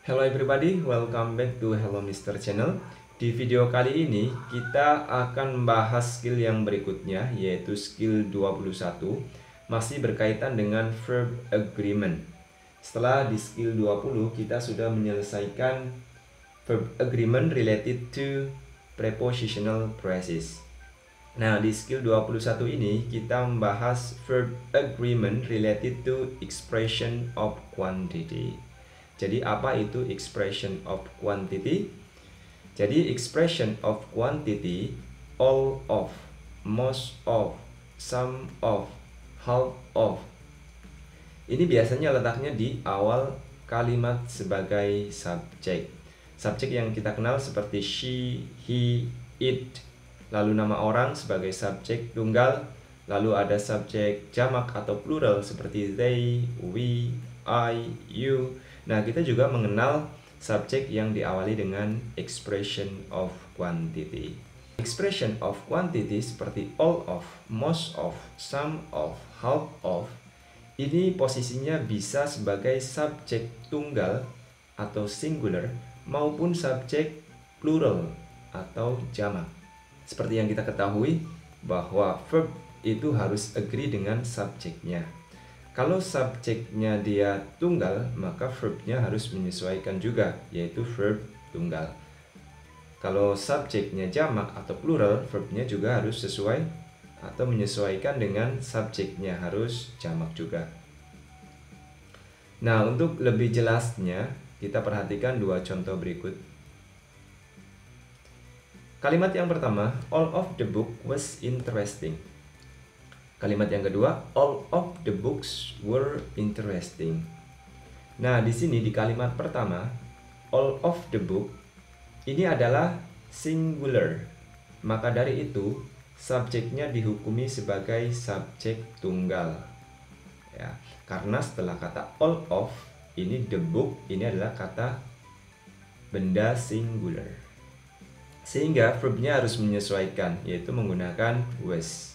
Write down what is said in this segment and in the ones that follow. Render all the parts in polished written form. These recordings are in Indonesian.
Hello everybody, welcome back to Hello Mister Channel. Di video kali ini kita akan membahas skill yang berikutnya, yaitu skill 21, masih berkaitan dengan verb agreement. Setelah di skill 20 kita sudah menyelesaikan verb agreement related to prepositional phrases. Nah, di skill 21 ini kita membahas verb agreement related to expression of quantity. Jadi apa itu expression of quantity? Jadi expression of quantity, all of, most of, some of, half of. Ini biasanya letaknya di awal kalimat sebagai subjek. Subjek yang kita kenal seperti she, he, it. Lalu nama orang sebagai subjek tunggal. Lalu ada subjek jamak atau plural seperti they, we, I, you. Nah, kita juga mengenal subjek yang diawali dengan expression of quantity. Expression of quantity seperti all of, most of, some of, half of, ini posisinya bisa sebagai subjek tunggal atau singular maupun subjek plural atau jamak. Seperti yang kita ketahui bahwa verb itu harus agree dengan subjeknya. Kalau subjeknya dia tunggal, maka verbnya harus menyesuaikan juga, yaitu verb tunggal. Kalau subjeknya jamak atau plural, verbnya juga harus sesuai atau menyesuaikan dengan subjeknya, harus jamak juga. Nah, untuk lebih jelasnya, kita perhatikan dua contoh berikut. Kalimat yang pertama, all of the book was interesting. Kalimat yang kedua, all of the books were interesting. Nah, di sini di kalimat pertama, all of the book ini adalah singular. Maka dari itu, subjeknya dihukumi sebagai subjek tunggal. Ya, karena setelah kata all of, ini the book, ini adalah kata benda singular. Sehingga verbnya harus menyesuaikan, yaitu menggunakan was.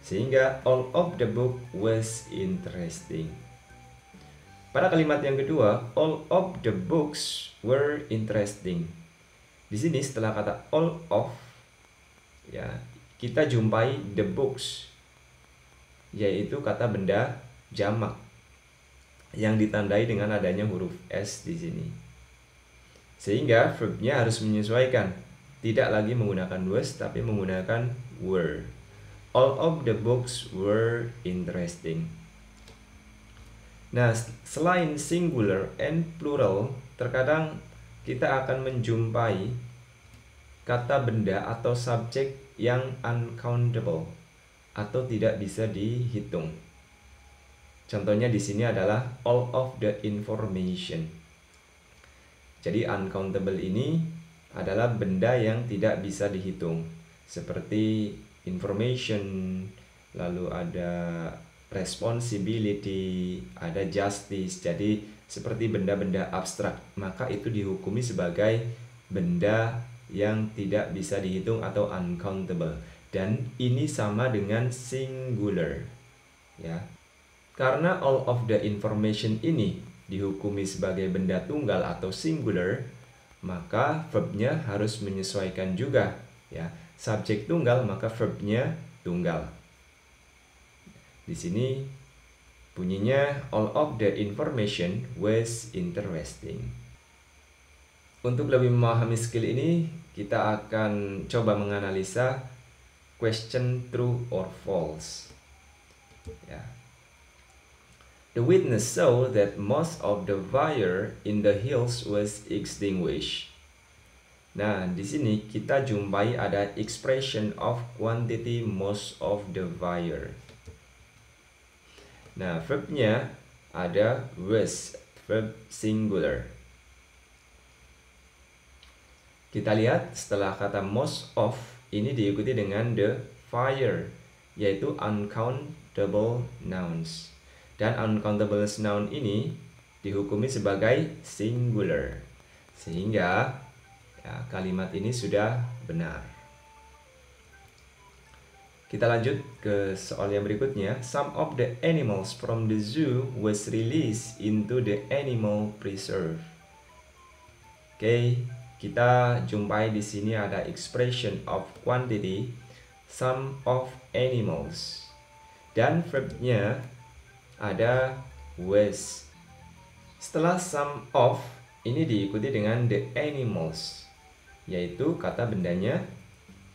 Sehingga all of the book was interesting. Pada kalimat yang kedua, all of the books were interesting. Di sini setelah kata all of, ya, kita jumpai the books, yaitu kata benda jamak yang ditandai dengan adanya huruf S di sini. Sehingga verbnya harus menyesuaikan, tidak lagi menggunakan was tapi menggunakan were. All of the books were interesting. Nah, selain singular and plural, terkadang kita akan menjumpai kata benda atau subjek yang uncountable atau tidak bisa dihitung. Contohnya di sini adalah all of the information. Jadi uncountable ini adalah benda yang tidak bisa dihitung, seperti information, lalu ada responsibility, ada justice. Jadi seperti benda-benda abstrak, maka itu dihukumi sebagai benda yang tidak bisa dihitung atau uncountable. Dan ini sama dengan singular, ya. Karena all of the information ini dihukumi sebagai benda tunggal atau singular, maka verbnya harus menyesuaikan juga, ya. Subjek tunggal, maka verbnya tunggal. Di sini bunyinya all of the information was interesting. Untuk lebih memahami skill ini, kita akan coba menganalisa question true or false. Ya. The witness saw that most of the fire in the hills was extinguished. Nah, di sini kita jumpai ada expression of quantity most of the fire. Nah, verbnya ada was, verb singular. Kita lihat setelah kata most of, ini diikuti dengan the fire, yaitu uncountable nouns. Dan uncountable noun ini dihukumi sebagai singular. Sehingga ya, kalimat ini sudah benar. Kita lanjut ke soal yang berikutnya. Some of the animals from the zoo was released into the animal preserve. Oke, kita jumpai di sini ada expression of quantity, sum of animals. Dan verbnya ada was. Setelah sum of, ini diikuti dengan the animals, yaitu kata bendanya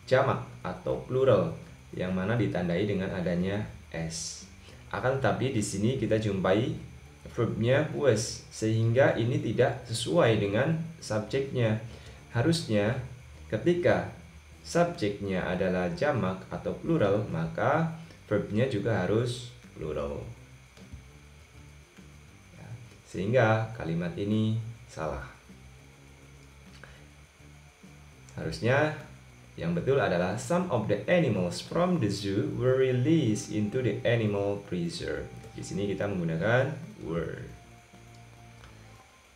jamak atau plural, yang mana ditandai dengan adanya s. Akan tetapi di sini kita jumpai verbnya was, sehingga ini tidak sesuai dengan subjeknya. Harusnya ketika subjeknya adalah jamak atau plural, maka verbnya juga harus plural. Sehingga kalimat ini salah. Harusnya yang betul adalah some of the animals from the zoo were released into the animal preserve. Di sini kita menggunakan were.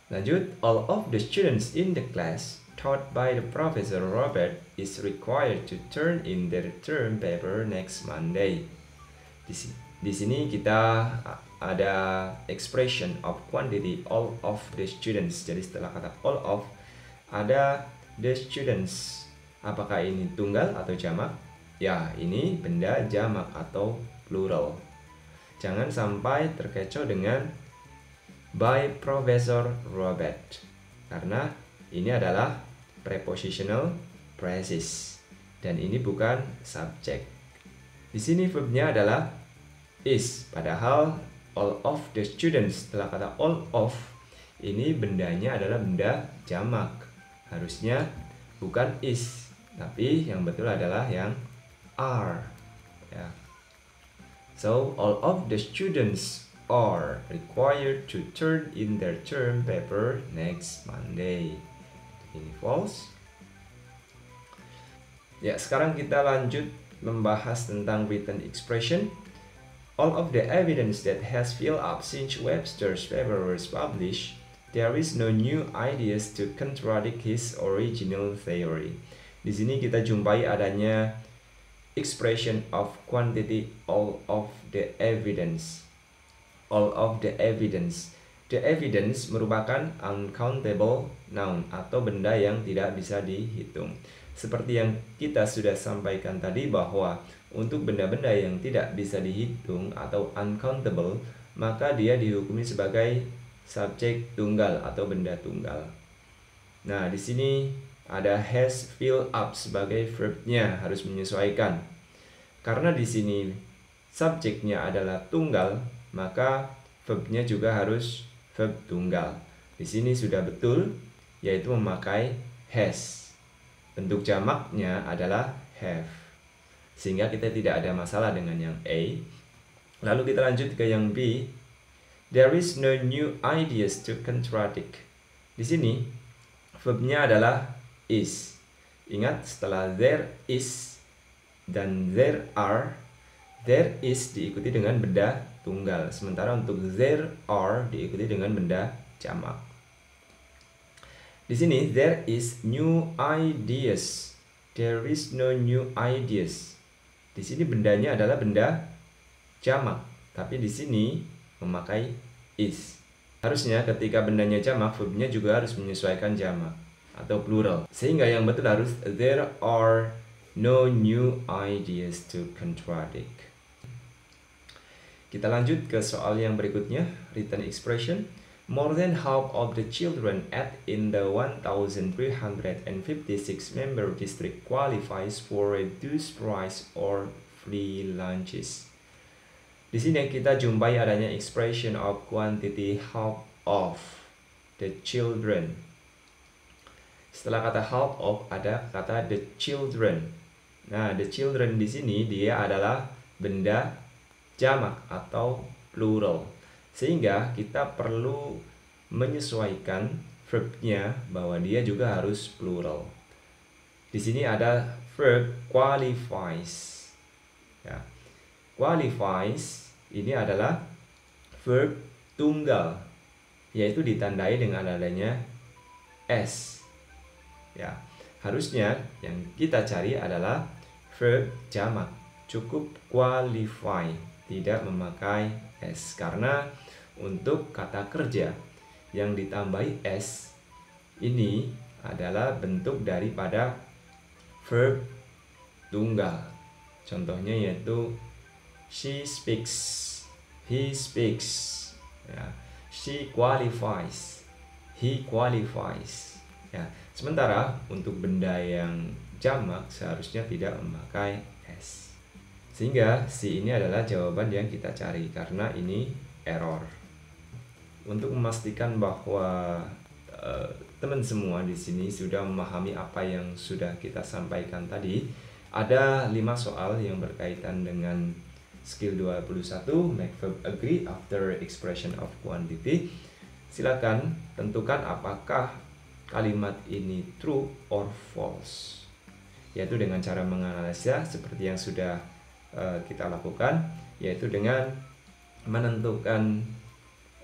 Lanjut, all of the students in the class taught by the Professor Robert is required to turn in their term paper next Monday. Di sini kita ada expression of quantity all of the students. Jadi setelah kata all of ada the students. Apakah ini tunggal atau jamak? Ya, ini benda jamak atau plural. Jangan sampai terkecoh dengan by Professor Robert, karena ini adalah prepositional phrases dan ini bukan subjek. Di sini verbnya adalah is, padahal all of the students, setelah kata all of ini bendanya adalah benda jamak. Harusnya bukan is, tapi yang betul adalah yang are, ya. So all of the students are required to turn in their term paper next Monday. Ini false. Ya, sekarang kita lanjut membahas tentang written expression. All of the evidence that has filled up since Webster's paper was published, there is no new ideas to contradict his original theory. Di sini kita jumpai adanya expression of quantity all of the evidence. All of the evidence. The evidence merupakan uncountable noun atau benda yang tidak bisa dihitung. Seperti yang kita sudah sampaikan tadi bahwa untuk benda-benda yang tidak bisa dihitung atau uncountable, maka dia dihukumi sebagai subjek tunggal atau benda tunggal. Nah, di sini ada has filled up sebagai verbnya, harus menyesuaikan. Karena di sini subjeknya adalah tunggal, maka verbnya juga harus verb tunggal. Di sini sudah betul, yaitu memakai has. Bentuk jamaknya adalah have. Sehingga kita tidak ada masalah dengan yang A. Lalu kita lanjut ke yang B. There is no new ideas to contradict. Di sini verbnya adalah is. Ingat, setelah there is dan there is diikuti dengan benda tunggal. Sementara untuk there are diikuti dengan benda jamak. Di sini there is new ideas. There is no new ideas. Di sini bendanya adalah benda jamak, tapi di sini memakai is. Harusnya ketika bendanya jamak, verbnya juga harus menyesuaikan jamak atau plural. Sehingga yang betul harus there are no new ideas to contradict. Kita lanjut ke soal yang berikutnya, written expression. More than half of the children in the 1,356 member district qualifies for reduced price or free lunches. Di sini kita jumpai adanya expression of quantity half of the children. Setelah kata half of ada kata the children. Nah, the children di sini dia adalah benda jamak atau plural. Sehingga kita perlu menyesuaikan verbnya bahwa dia juga harus plural. Di sini ada verb qualifies. Ya. Qualifies ini adalah verb tunggal, yaitu ditandai dengan adanya s. Ya, harusnya yang kita cari adalah verb jamak. Cukup qualify, tidak memakai s, karena untuk kata kerja yang ditambahi s ini adalah bentuk daripada verb tunggal. Contohnya yaitu she speaks, he speaks, ya. She qualifies, he qualifies, ya. Sementara untuk benda yang jamak seharusnya tidak memakai s. Sehingga C ini adalah jawaban yang kita cari karena ini error. Untuk memastikan bahwa teman semua di sini sudah memahami apa yang sudah kita sampaikan tadi, ada 5 soal yang berkaitan dengan skill 21, make verb agree after expression of quantity. Silakan tentukan apakah kalimat ini true or false, yaitu dengan cara menganalisa seperti yang sudah kita lakukan, yaitu dengan menentukan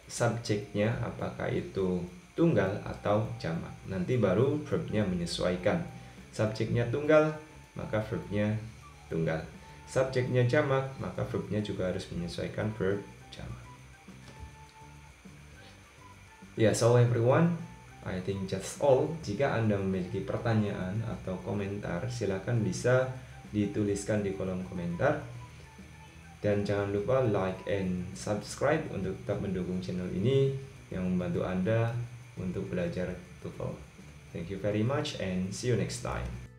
subjeknya apakah itu tunggal atau jamak. Nanti baru verbnya menyesuaikan. Subjeknya tunggal, maka verbnya tunggal. Subjeknya jamak, maka verbnya juga harus menyesuaikan verb jamak. Ya, so everyone, I think that's all. Jika Anda memiliki pertanyaan atau komentar, silakan bisa dituliskan di kolom komentar. Dan jangan lupa like and subscribe untuk tetap mendukung channel ini yang membantu Anda untuk belajar TOEFL. Thank you very much and see you next time.